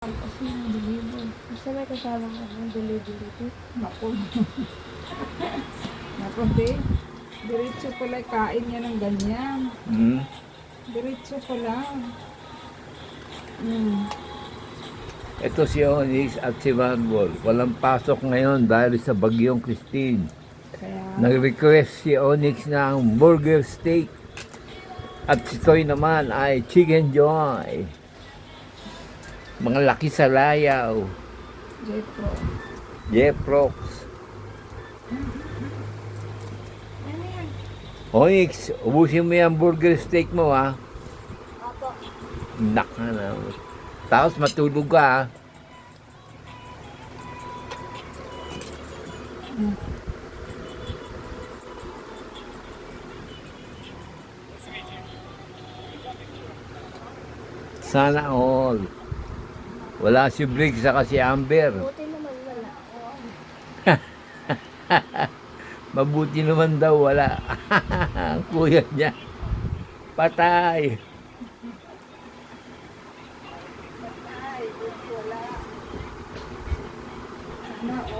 Kasi yung deliver. Basta may kasamang delivery ito. Naku. Naku, di. Diretso pala kain niya ng ganyan. Hmm? Diretso pala. Mm. Ito si Onyx at si Manbol. Walang pasok ngayon dahil sa bagyong Christine. Kaya, Nag-request si Onyx ng burger steak. At si Toy naman ay chicken joy. Mga laki sa layaw. Jepro. Jeprox. Ano yan? Onyx, ubusin mo yung burger steak mo ha. Opo. Naka na. Tapos matulog ka ha. Sana all. Wala si Briggs saka si Amber. Buti naman wala. Mabuti naman daw wala. Ang kuya niya. Patay. Ay, wala. Sana